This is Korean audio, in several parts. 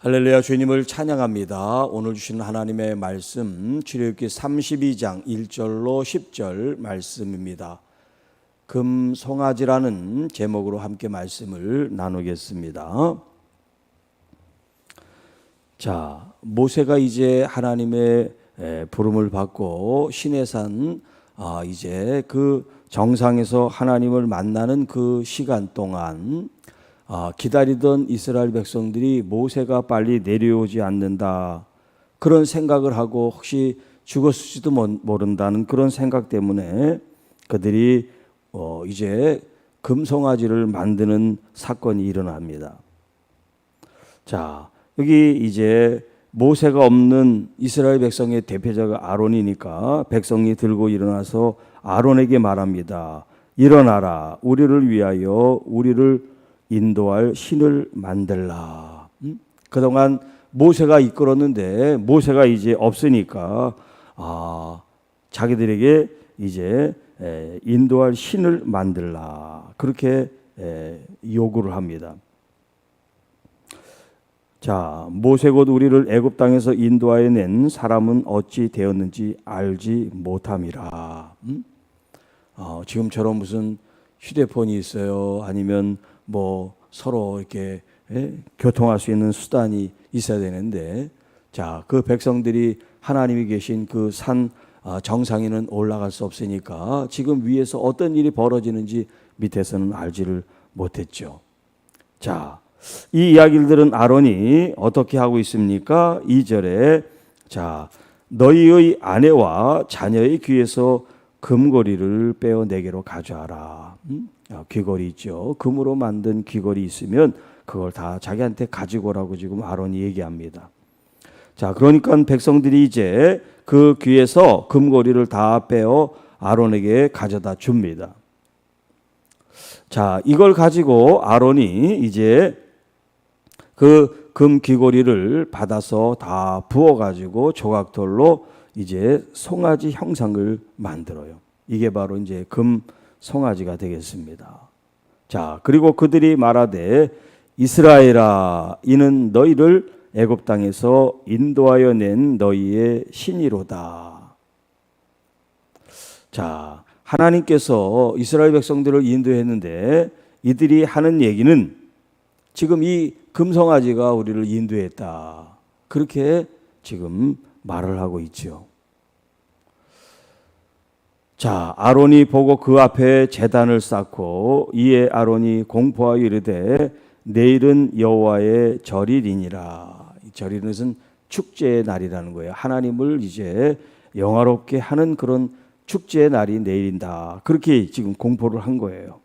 할렐루야, 주님을 찬양합니다. 오늘 주시는 하나님의 말씀 출애굽기 32장 1절로 10절 말씀입니다. 금송아지라는 제목으로 함께 말씀을 나누겠습니다. 자, 모세가 이제 하나님의 부름을 받고 시내산 이제 그 정상에서 하나님을 만나는 그 시간 동안 기다리던 이스라엘 백성들이 모세가 빨리 내려오지 않는다, 그런 생각을 하고 혹시 죽었을지도 모른다는 그런 생각 때문에 그들이 이제 금송아지를 만드는 사건이 일어납니다. 자, 여기 이제 모세가 없는 이스라엘 백성의 대표자가 아론이니까 백성이 들고 일어나서 아론에게 말합니다. 일어나라, 우리를 위하여 우리를 인도할 신을 만들라. 그동안 모세가 이끌었는데 모세가 이제 없으니까 자기들에게 이제 인도할 신을 만들라, 그렇게 요구를 합니다. 자, 모세 곧 우리를 애굽 땅에서 인도하여 낸 사람은 어찌 되었는지 알지 못함이라. 지금처럼 무슨 휴대폰이 있어요, 아니면 뭐 서로 이렇게 교통할 수 있는 수단이 있어야 되는데, 자, 그 백성들이 하나님이 계신 그 산 정상에는 올라갈 수 없으니까 지금 위에서 어떤 일이 벌어지는지 밑에서는 알지를 못했죠. 자, 이 이야기들은 아론이 어떻게 하고 있습니까? 2절에 자, 너희의 아내와 자녀의 귀에서 금고리를 빼어 내게로 가져와라. 귀걸이 있죠. 금으로 만든 귀걸이 있으면 그걸 다 자기한테 가지고 오라고 지금 아론이 얘기합니다. 자, 그러니까 백성들이 이제 그 귀에서 금고리를 다 빼어 아론에게 가져다 줍니다. 자, 이걸 가지고 아론이 이제 그 금 귀걸이를 받아서 다 부어가지고 조각돌로 이제 송아지 형상을 만들어요. 이게 바로 이제 금 송아지가 되겠습니다. 자, 그리고 그들이 말하되 이스라엘아, 이는 너희를 애굽 땅에서 인도하여 낸 너희의 신이로다. 자, 하나님께서 이스라엘 백성들을 인도했는데 이들이 하는 얘기는 지금 이 금송아지가 우리를 인도했다, 그렇게 지금 말을 하고 있죠. 자, 아론이 보고 그 앞에 제단을 쌓고 이에 아론이 공포하여 이르되 내일은 여호와의 절일이니라. 이 절일은 것은 축제의 날이라는 거예요. 하나님을 이제 영화롭게 하는 그런 축제의 날이 내일이다, 그렇게 지금 공포를 한 거예요.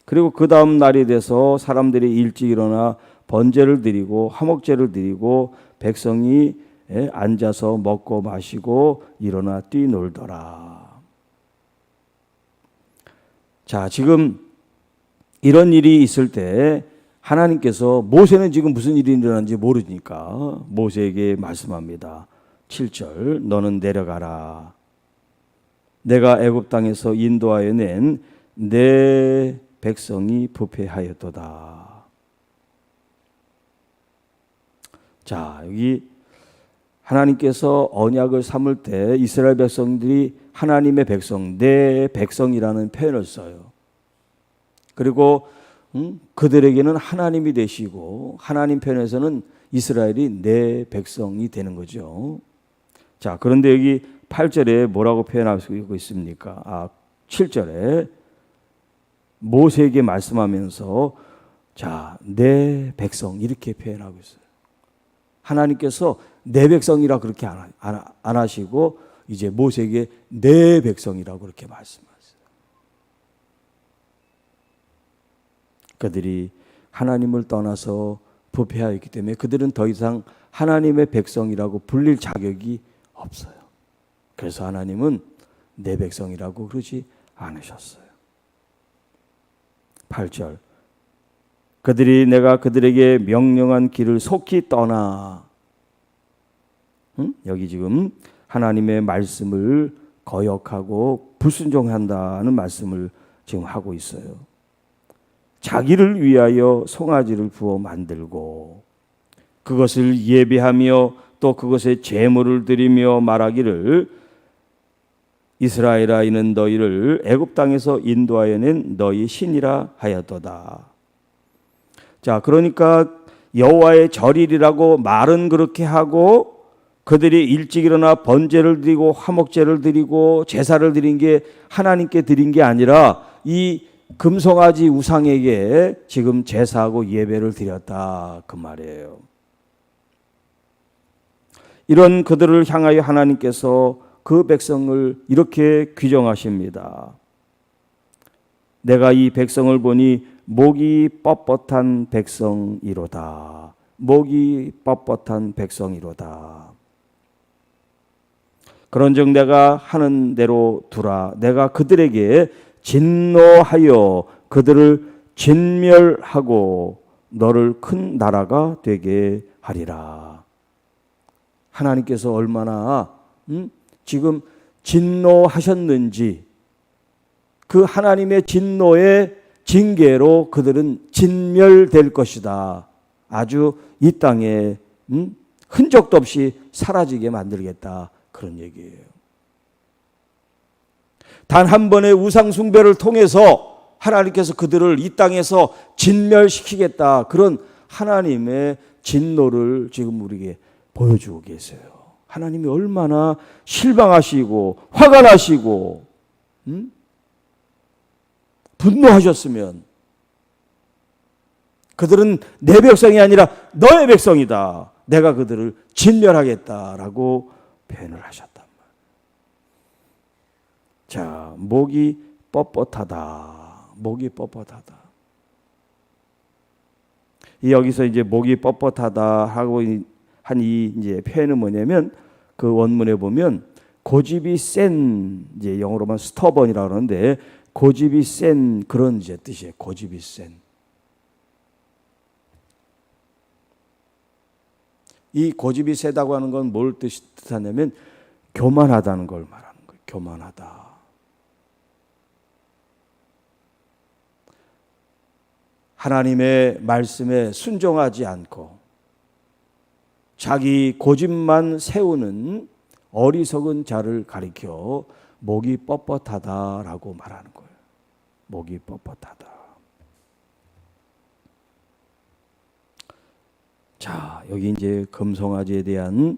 그리고 그 다음 날이 돼서 사람들이 일찍 일어나 번제를 드리고 화목제를 드리고 백성이 앉아서 먹고 마시고 일어나 뛰놀더라. 자, 지금 이런 일이 있을 때 하나님께서, 모세는 지금 무슨 일이 일어났는지 모르니까 모세에게 말씀합니다. 7절, 너는 내려가라. 내가 애굽 땅에서 인도하여 낸 내 백성이 부패하였도다. 자, 여기 하나님께서 언약을 삼을 때 이스라엘 백성들이 하나님의 백성, 내 백성이라는 표현을 써요. 그리고 그들에게는 하나님이 되시고 하나님 편에서는 이스라엘이 내 백성이 되는 거죠. 자, 그런데 여기 8절에 뭐라고 표현하고 있습니까? 7절에 모세에게 말씀하면서 자, 내 백성, 이렇게 표현하고 있어요. 하나님께서 내 백성이라 그렇게 안 하시고 이제 모세에게 내 백성이라고 그렇게 말씀하세요. 그들이 하나님을 떠나서 부패하였기 때문에 그들은 더 이상 하나님의 백성이라고 불릴 자격이 없어요. 그래서 하나님은 내 백성이라고 그러지 않으셨어요. 8절, 그들이 내가 그들에게 명령한 길을 속히 떠나. 여기 지금 하나님의 말씀을 거역하고 불순종한다는 말씀을 지금 하고 있어요. 자기를 위하여 송아지를 부어 만들고 그것을 예배하며 또 그것에 제물을 드리며 말하기를 이스라엘아 이는 너희를 애굽 땅에서 인도하여 낸 너희 신이라 하였도다. 자, 그러니까 여호와의 절일이라고 말은 그렇게 하고 그들이 일찍 일어나 번제를 드리고 화목제를 드리고 제사를 드린 게 하나님께 드린 게 아니라 이 금송아지 우상에게 지금 제사하고 예배를 드렸다 그 말이에요. 이런 그들을 향하여 하나님께서 그 백성을 이렇게 규정하십니다. 내가 이 백성을 보니 목이 뻣뻣한 백성이로다. 목이 뻣뻣한 백성이로다. 그런즉 내가 하는 대로 두라. 내가 그들에게 진노하여 그들을 진멸하고 너를 큰 나라가 되게 하리라. 하나님께서 얼마나 지금 진노하셨는지 그 하나님의 진노의 징계로 그들은 진멸될 것이다. 아주 이 땅에 흔적도 없이 사라지게 만들겠다. 그런 얘기예요. 단 한 번의 우상 숭배를 통해서 하나님께서 그들을 이 땅에서 진멸시키겠다. 그런 하나님의 진노를 지금 우리에게 보여주고 계세요. 하나님이 얼마나 실망하시고 화가 나시고 분노하셨으면 그들은 내 백성이 아니라 너의 백성이다. 내가 그들을 진멸하겠다라고 표현을 하셨단 말이에요. 자, 목이 뻣뻣하다. 목이 뻣뻣하다. 여기서 이제 목이 뻣뻣하다 하고 한 이 이제 표현은 뭐냐면 그 원문에 보면 고집이 센, 이제 영어로만 스터번이라고 그러는데 고집이 센 그런 이제 뜻이에요. 고집이 센. 이 고집이 세다고 하는 건 뭘 뜻하냐면 교만하다는 걸 말하는 거예요. 교만하다. 하나님의 말씀에 순종하지 않고 자기 고집만 세우는 어리석은 자를 가리켜 목이 뻣뻣하다라고 말하는 거예요. 목이 뻣뻣하다. 자, 여기 이제 금송아지에 대한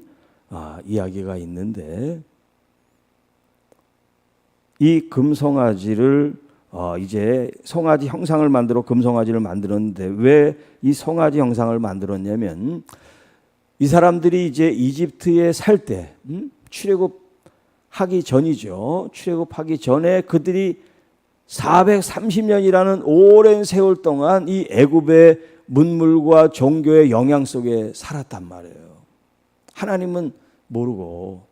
이야기가 있는데 이 금송아지를 이제 송아지 형상을 만들어 금송아지를 만들었는데 왜 이 송아지 형상을 만들었냐면 이 사람들이 이제 이집트에 살 때 출애굽하기 전이죠. 출애굽하기 전에 그들이 430년이라는 오랜 세월 동안 이 애굽의 문물과 종교의 영향 속에 살았단 말이에요. 하나님은 모르고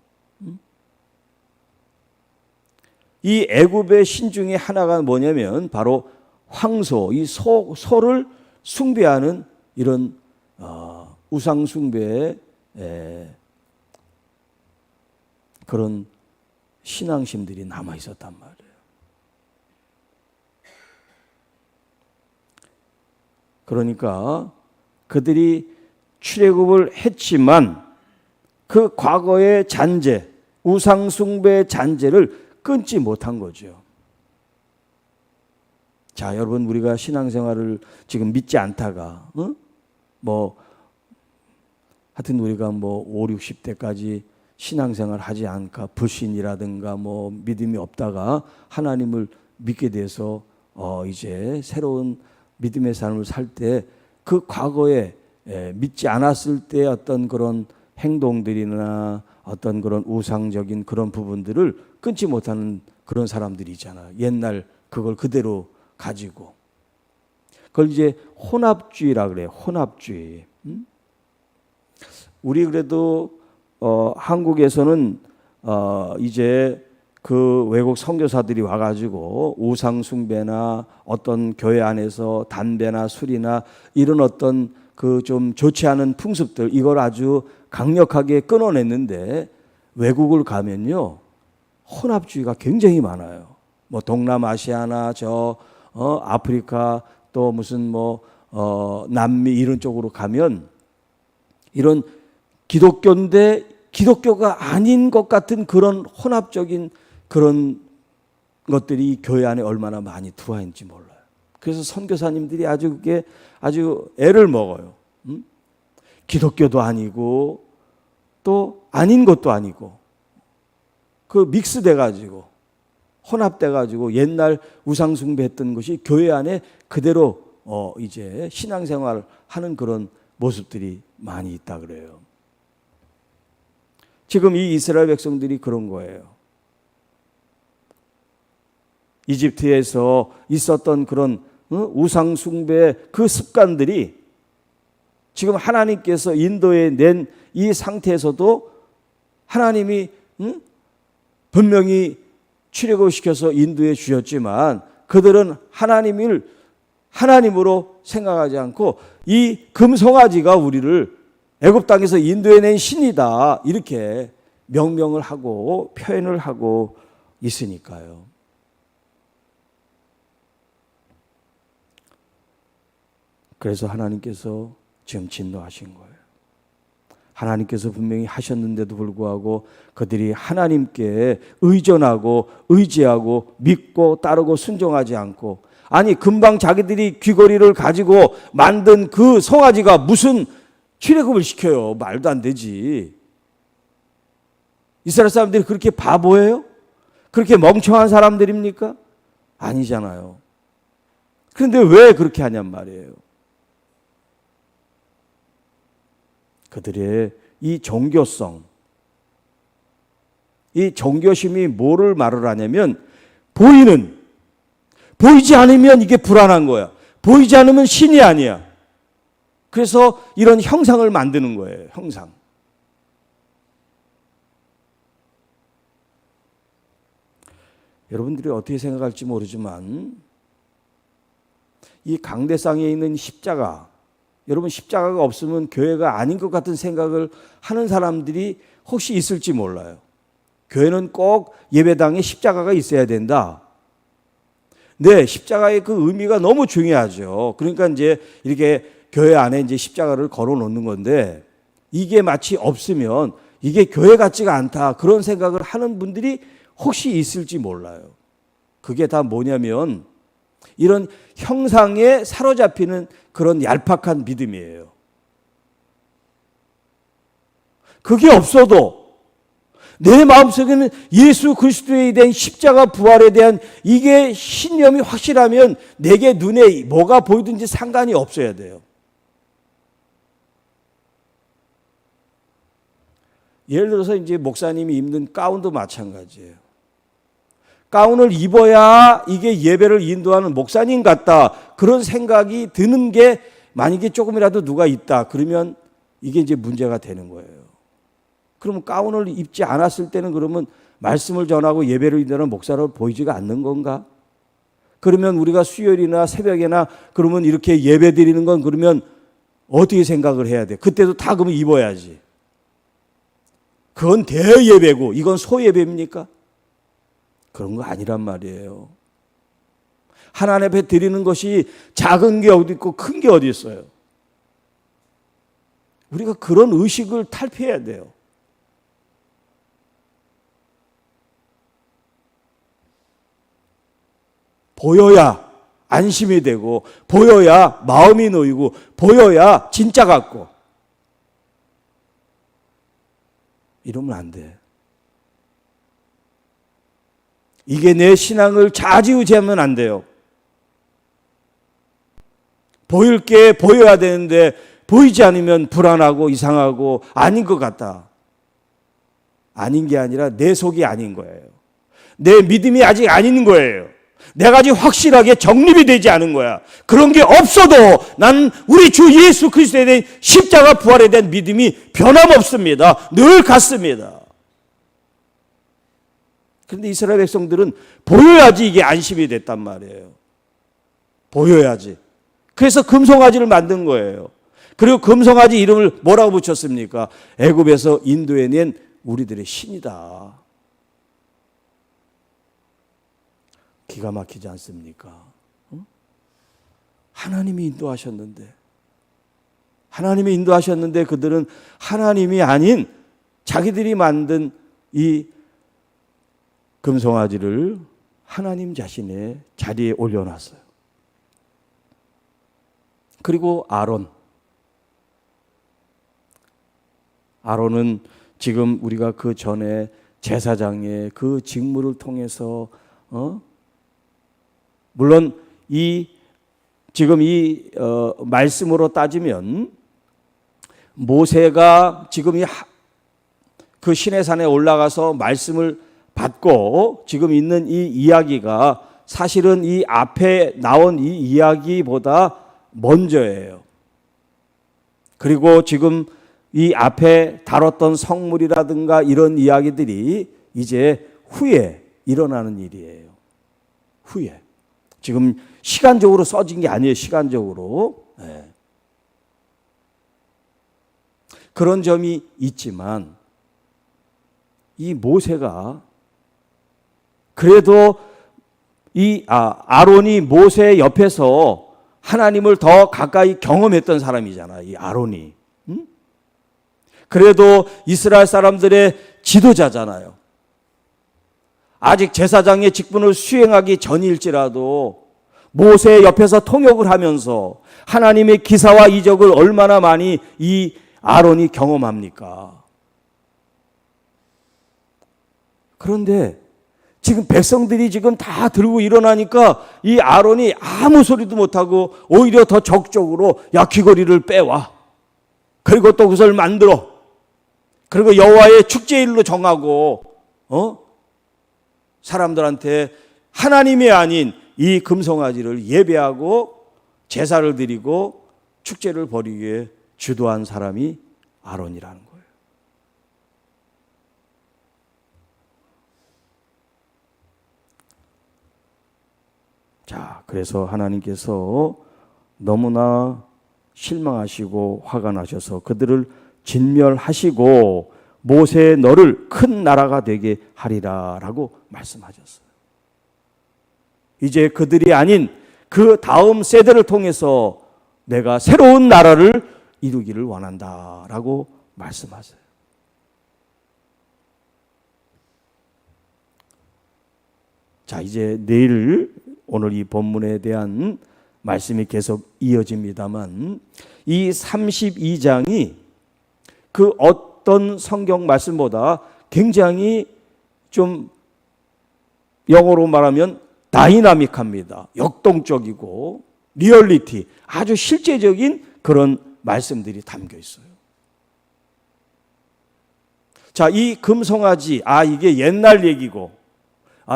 이 애굽의 신 중에 하나가 뭐냐면 바로 황소, 이 소를 숭배하는 이런 우상 숭배의 그런 신앙심들이 남아 있었단 말이에요. 그러니까 그들이 출애굽을 했지만 그 과거의 잔재, 우상 숭배의 잔재를 끊지 못한 거죠. 자, 여러분 우리가 신앙생활을 지금 믿지 않다가 하여튼 우리가 5, 60대까지 신앙생활 하지 않을까 불신이라든가 믿음이 없다가 하나님을 믿게 돼서 이제 새로운 믿음의 삶을 살 때 그 과거에 믿지 않았을 때 어떤 그런 행동들이나 어떤 그런 우상적인 그런 부분들을 끊지 못하는 그런 사람들이 있잖아요. 옛날 그걸 그대로 가지고 그걸 이제 혼합주의라 그래요. 혼합주의. 우리 그래도 한국에서는 이제 그 외국 선교사들이 와가지고 우상 숭배나 어떤 교회 안에서 담배나 술이나 이런 어떤 그 좀 좋지 않은 풍습들 이걸 아주 강력하게 끊어냈는데 외국을 가면요 혼합주의가 굉장히 많아요. 동남아시아나 아프리카 또 무슨 남미 이런 쪽으로 가면 이런 기독교인데 기독교가 아닌 것 같은 그런 혼합적인 그런 것들이 교회 안에 얼마나 많이 들어와 있는지 몰라요. 그래서 선교사님들이 아주 애를 먹어요. 기독교도 아니고 또 아닌 것도 아니고 그 믹스돼 가지고 혼합돼 가지고 옛날 우상 숭배했던 것이 교회 안에 그대로 이제 신앙생활 하는 그런 모습들이 많이 있다 그래요. 지금 이 이스라엘 백성들이 그런 거예요. 이집트에서 있었던 그런 우상 숭배 그 습관들이 지금 하나님께서 인도에 낸 이 상태에서도 하나님이 분명히 출애굽 시켜서 인도해 주셨지만 그들은 하나님을 하나님으로 생각하지 않고 이 금송아지가 우리를 애굽 땅에서 인도해 낸 신이다 이렇게 명명을 하고 표현을 하고 있으니까요. 그래서 하나님께서 지금 진노하신 거예요. 하나님께서 분명히 하셨는데도 불구하고 그들이 하나님께 의존하고 의지하고 믿고 따르고 순종하지 않고, 아니 금방 자기들이 귀걸이를 가지고 만든 그 송아지가 무슨 출애굽을 시켜요. 말도 안 되지. 이스라엘 사람들이 그렇게 바보예요? 그렇게 멍청한 사람들입니까? 아니잖아요. 그런데 왜 그렇게 하냔 말이에요. 그들의 이 종교성, 이 종교심이 뭐를 말을 하냐면 보이지 않으면 이게 불안한 거야. 보이지 않으면 신이 아니야. 그래서 이런 형상을 만드는 거예요. 형상. 여러분들이 어떻게 생각할지 모르지만 이 강대상에 있는 십자가, 여러분 십자가가 없으면 교회가 아닌 것 같은 생각을 하는 사람들이 혹시 있을지 몰라요. 교회는 꼭 예배당에 십자가가 있어야 된다. 네, 십자가의 그 의미가 너무 중요하죠. 그러니까 이제 이렇게 교회 안에 이제 십자가를 걸어 놓는 건데 이게 마치 없으면 이게 교회 같지가 않다. 그런 생각을 하는 분들이 혹시 있을지 몰라요. 그게 다 뭐냐면 이런 형상에 사로잡히는 그런 얄팍한 믿음이에요. 그게 없어도 내 마음속에는 예수 그리스도에 대한 십자가 부활에 대한 이게 신념이 확실하면 내게 눈에 뭐가 보이든지 상관이 없어야 돼요. 예를 들어서 이제 목사님이 입는 가운도 마찬가지예요. 가운을 입어야 이게 예배를 인도하는 목사님 같다. 그런 생각이 드는 게 만약에 조금이라도 누가 있다. 그러면 이게 이제 문제가 되는 거예요. 그러면 가운을 입지 않았을 때는 그러면 말씀을 전하고 예배를 인도하는 목사로 보이지가 않는 건가? 그러면 우리가 수요일이나 새벽에나 그러면 이렇게 예배 드리는 건 그러면 어떻게 생각을 해야 돼? 그때도 다 그러면 입어야지. 그건 대예배고 이건 소예배입니까? 그런 거 아니란 말이에요. 하나님 앞에 드리는 것이 작은 게 어디 있고 큰 게 어디 있어요. 우리가 그런 의식을 탈피해야 돼요. 보여야 안심이 되고 보여야 마음이 놓이고 보여야 진짜 같고 이러면 안 돼. 이게 내 신앙을 좌지우지하면 안 돼요. 보일 게 보여야 되는데 보이지 않으면 불안하고 이상하고 아닌 것 같다. 아닌 게 아니라 내 속이 아닌 거예요. 내 믿음이 아직 아닌 거예요. 내가 아직 확실하게 정립이 되지 않은 거야. 그런 게 없어도 난 우리 주 예수 그리스도에 대한 십자가 부활에 대한 믿음이 변함없습니다. 늘 같습니다. 그런데 이스라엘 백성들은 보여야지 이게 안심이 됐단 말이에요. 보여야지. 그래서 금송아지를 만든 거예요. 그리고 금송아지 이름을 뭐라고 붙였습니까? 애굽에서 인도해 낸 우리들의 신이다. 기가 막히지 않습니까? 하나님이 인도하셨는데 하나님이 인도하셨는데 그들은 하나님이 아닌 자기들이 만든 이 금송아지를 하나님 자신의 자리에 올려놨어요. 그리고 아론은 지금 우리가 그 전에 제사장의 그 직무를 통해서 물론 지금 이 말씀으로 따지면 모세가 지금 그 시내산에 올라가서 말씀을 받고 지금 있는 이 이야기가 사실은 이 앞에 나온 이 이야기보다 먼저예요. 그리고 지금 이 앞에 다뤘던 성물이라든가 이런 이야기들이 이제 후에 일어나는 일이에요. 후에. 지금 시간적으로 써진 게 아니에요. 시간적으로. 네. 그런 점이 있지만 이 모세가 그래도 아론이 모세 옆에서 하나님을 더 가까이 경험했던 사람이잖아. 이 아론이. 응? 그래도 이스라엘 사람들의 지도자잖아요. 아직 제사장의 직분을 수행하기 전일지라도 모세 옆에서 통역을 하면서 하나님의 기사와 이적을 얼마나 많이 이 아론이 경험합니까? 그런데 지금 백성들이 지금 다 들고 일어나니까 이 아론이 아무 소리도 못하고 오히려 더 적극적으로 야 귀걸이를 빼와. 그리고 또 그것을 만들어. 그리고 여호와의 축제일로 정하고 사람들한테 하나님이 아닌 이 금송아지를 예배하고 제사를 드리고 축제를 벌이기에 주도한 사람이 아론이라는 거예요. 자, 그래서 하나님께서 너무나 실망하시고 화가 나셔서 그들을 진멸하시고 모세 너를 큰 나라가 되게 하리라 라고 말씀하셨어요. 이제 그들이 아닌 그 다음 세대를 통해서 내가 새로운 나라를 이루기를 원한다 라고 말씀하세요. 자, 이제 오늘 이 본문에 대한 말씀이 계속 이어집니다만 이 32장이 그 어떤 성경 말씀보다 굉장히 좀 영어로 말하면 다이나믹합니다. 역동적이고 리얼리티, 아주 실제적인 그런 말씀들이 담겨 있어요. 자, 이 금송아지, 이게 옛날 얘기고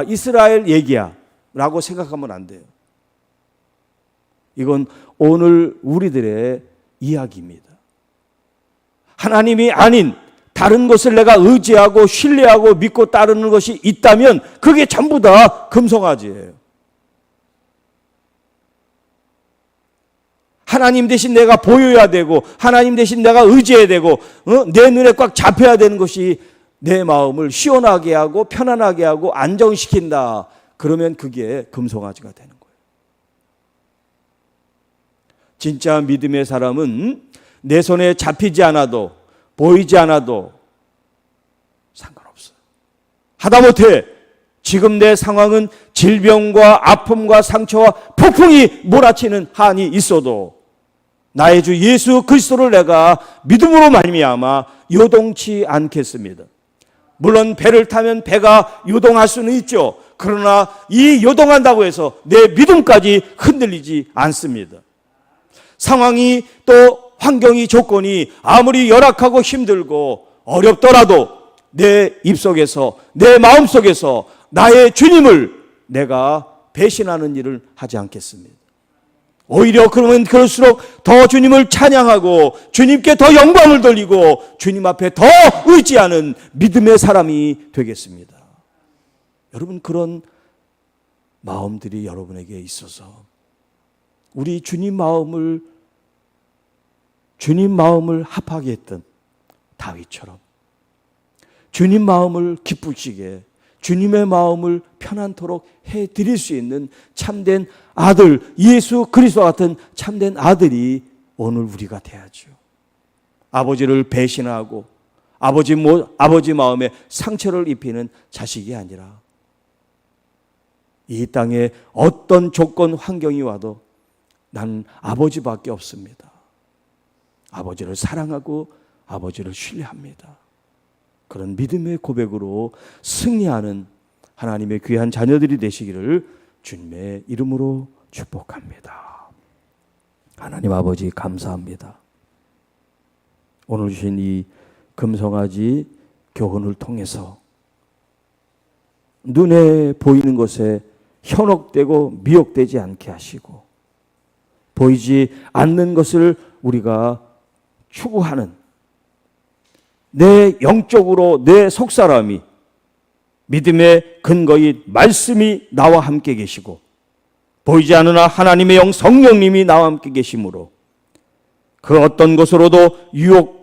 이스라엘 얘기야 라고 생각하면 안 돼요. 이건 오늘 우리들의 이야기입니다. 하나님이 아닌 다른 것을 내가 의지하고 신뢰하고 믿고 따르는 것이 있다면 그게 전부 다 금송아지예요. 하나님 대신 내가 보여야 되고 하나님 대신 내가 의지해야 되고 내 눈에 꽉 잡혀야 되는 것이 내 마음을 시원하게 하고 편안하게 하고 안정시킨다. 그러면 그게 금송아지가 되는 거예요. 진짜 믿음의 사람은 내 손에 잡히지 않아도 보이지 않아도 상관없어요. 하다못해 지금 내 상황은 질병과 아픔과 상처와 폭풍이 몰아치는 한이 있어도 나의 주 예수 그리스도를 내가 믿음으로 말미암아 요동치 않겠습니다. 물론 배를 타면 배가 요동할 수는 있죠. 그러나 이 요동한다고 해서 내 믿음까지 흔들리지 않습니다. 상황이 또 환경이 조건이 아무리 열악하고 힘들고 어렵더라도 내 입속에서 내 마음속에서 나의 주님을 내가 배신하는 일을 하지 않겠습니다. 오히려 그러면 그럴수록 더 주님을 찬양하고 주님께 더 영광을 돌리고 주님 앞에 더 의지하는 믿음의 사람이 되겠습니다. 여러분, 그런 마음들이 여러분에게 있어서 우리 주님 마음을 합하게 했던 다윗처럼 주님 마음을 기쁘시게 주님의 마음을 편안토록 해드릴 수 있는 참된 아들, 예수 그리스도 같은 참된 아들이 오늘 우리가 돼야죠. 아버지를 배신하고 아버지 마음에 상처를 입히는 자식이 아니라 이 땅에 어떤 조건 환경이 와도 난 아버지밖에 없습니다. 아버지를 사랑하고 아버지를 신뢰합니다. 그런 믿음의 고백으로 승리하는 하나님의 귀한 자녀들이 되시기를 주님의 이름으로 축복합니다. 하나님 아버지 감사합니다. 오늘 주신 이 금송아지 교훈을 통해서 눈에 보이는 것에 현혹되고 미혹되지 않게 하시고 보이지 않는 것을 우리가 추구하는 내 영적으로 내 속사람이 믿음의 근거인 말씀이 나와 함께 계시고 보이지 않으나 하나님의 영 성령님이 나와 함께 계시므로 그 어떤 것으로도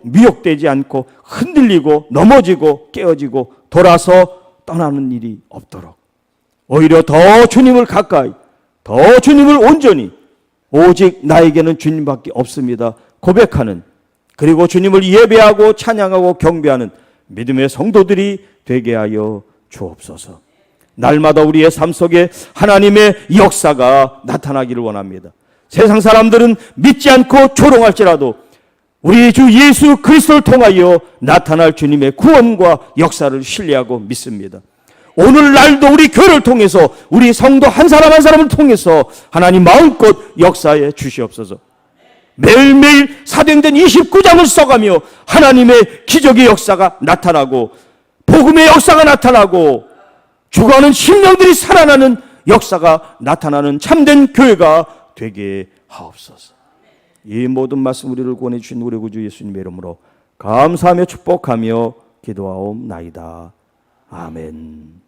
미혹되지 않고 흔들리고 넘어지고 깨어지고 돌아서 떠나는 일이 없도록 오히려 더 주님을 가까이 더 주님을 온전히 오직 나에게는 주님밖에 없습니다 고백하는 그리고 주님을 예배하고 찬양하고 경배하는 믿음의 성도들이 되게 하여 주옵소서. 날마다 우리의 삶 속에 하나님의 역사가 나타나기를 원합니다. 세상 사람들은 믿지 않고 조롱할지라도 우리 주 예수 그리스도를 통하여 나타날 주님의 구원과 역사를 신뢰하고 믿습니다. 오늘날도 우리 교회를 통해서 우리 성도 한 사람 한 사람을 통해서 하나님 마음껏 역사해 주시옵소서. 매일매일 사도행전 29장을 써가며 하나님의 기적의 역사가 나타나고 복음의 역사가 나타나고 죽어가는 심령들이 살아나는 역사가 나타나는 참된 교회가 되게 하옵소서. 이 모든 말씀 우리를 구원해 주신 우리 구주 예수님의 이름으로 감사하며 축복하며 기도하옵나이다. 아멘.